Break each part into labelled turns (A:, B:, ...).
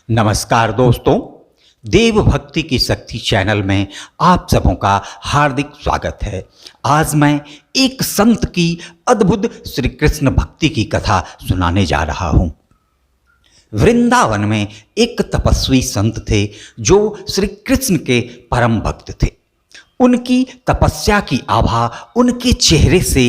A: नमस्कार दोस्तों, देव भक्ति की शक्ति चैनल में आप सबों का हार्दिक स्वागत है। आज मैं एक संत की अद्भुत श्री कृष्ण भक्ति की कथा सुनाने जा रहा हूँ। वृंदावन में एक तपस्वी संत थे जो श्री कृष्ण के परम भक्त थे। उनकी तपस्या की आभा उनके चेहरे से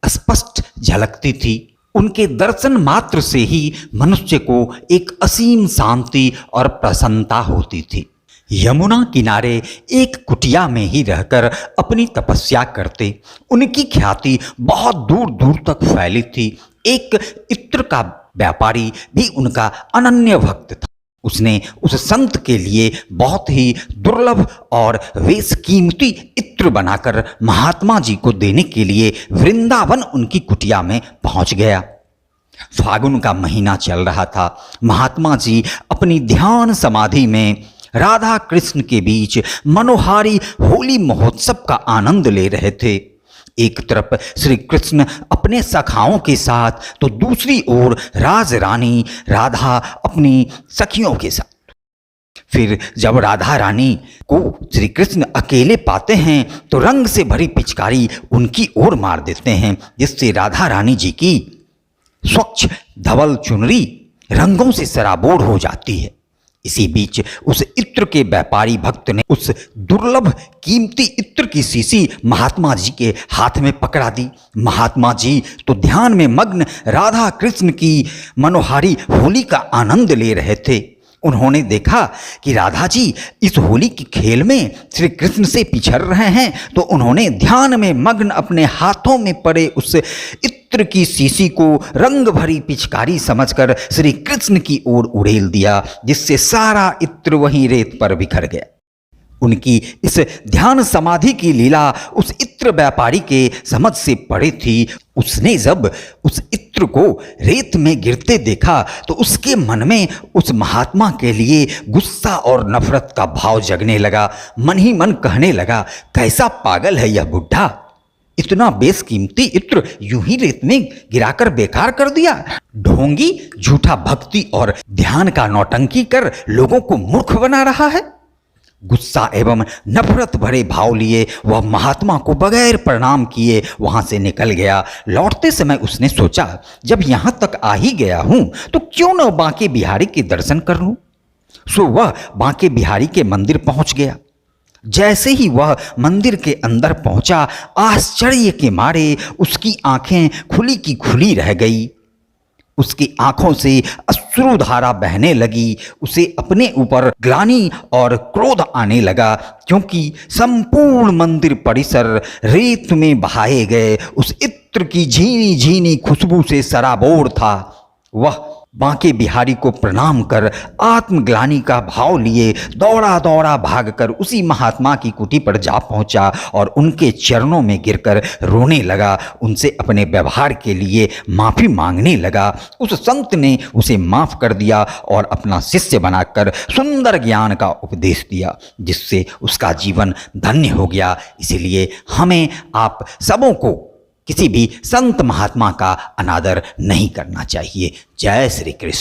A: स्पष्ट झलकती थी। उनके दर्शन मात्र से ही मनुष्य को एक असीम शांति और प्रसन्नता होती थी। यमुना किनारे एक कुटिया में ही रहकर अपनी तपस्या करते। उनकी ख्याति बहुत दूर दूर तक फैली थी। एक इत्र का व्यापारी भी उनका अनन्य भक्त था। उसने उस संत के लिए बहुत ही दुर्लभ और बेशकीमती इत्र बनाकर महात्मा जी को देने के लिए वृंदावन उनकी कुटिया में पहुंच गया। फागुन का महीना चल रहा था। महात्मा जी अपनी ध्यान समाधि में राधा कृष्ण के बीच मनोहारी होली महोत्सव का आनंद ले रहे थे। एक तरफ श्री कृष्ण अपने सखाओं के साथ तो दूसरी ओर राज रानी राधा अपनी सखियों के साथ। फिर जब राधा रानी को श्री कृष्ण अकेले पाते हैं तो रंग से भरी पिचकारी उनकी ओर मार देते हैं, जिससे राधा रानी जी की स्वच्छ धवल चुनरी रंगों से सराबोर हो जाती है। इसी बीच उस इत्र के व्यापारी भक्त ने उस दुर्लभ कीमती इत्र की शीशी महात्मा जी के हाथ में पकड़ा दी। महात्मा जी तो ध्यान में मग्न राधा कृष्ण की मनोहारी होली का आनंद ले रहे थे। उन्होंने देखा कि राधा जी इस होली के खेल में श्री कृष्ण से पिछड़ रहे हैं, तो उन्होंने ध्यान में मग्न अपने हाथों में पड़े उस इत्र की शीशी को रंग भरी पिचकारी समझकर श्री कृष्ण की ओर उड़ेल दिया, जिससे सारा इत्र वहीं रेत पर बिखर गया। उनकी इस ध्यान समाधि की लीला उस इत्र व्यापारी के समझ से परे थी। उसने जब उस इत्र को रेत में गिरते देखा तो उसके मन में उस महात्मा के लिए गुस्सा और नफरत का भाव जगने लगा। मन ही मन कहने लगा, कैसा पागल है यह बुढ़ा, इतना बेशकीमती इत्र यूं ही रेत में गिराकर बेकार कर दिया। ढोंगी झूठा भक्ति और ध्यान का नौटंकी कर लोगों को मूर्ख बना रहा है। गुस्सा एवं नफरत भरे भाव लिए वह महात्मा को बगैर प्रणाम किए वहां से निकल गया। लौटते समय उसने सोचा, जब यहां तक आ ही गया हूं तो क्यों न बांके बिहारी के दर्शन कर लूं। सो वह बांके बिहारी के मंदिर पहुंच गया। जैसे ही वह मंदिर के अंदर पहुंचा, आश्चर्य के मारे उसकी आंखें खुली की खुली रह गई। उसकी आंखों से अश्रुधारा बहने लगी। उसे अपने ऊपर ग्लानि और क्रोध आने लगा, क्योंकि संपूर्ण मंदिर परिसर रेत में बहाए गए उस इत्र की झीनी झीनी खुशबू से सराबोर था। वह बांके बिहारी को प्रणाम कर आत्मग्लानि का भाव लिए दौड़ा दौड़ा भागकर उसी महात्मा की कुटी पर जा पहुंचा और उनके चरणों में गिरकर रोने लगा। उनसे अपने व्यवहार के लिए माफ़ी मांगने लगा। उस संत ने उसे माफ़ कर दिया और अपना शिष्य बनाकर सुंदर ज्ञान का उपदेश दिया, जिससे उसका जीवन धन्य हो गया। इसीलिए हमें आप सबों को किसी भी संत महात्मा का अनादर नहीं करना चाहिए। जय श्री कृष्ण।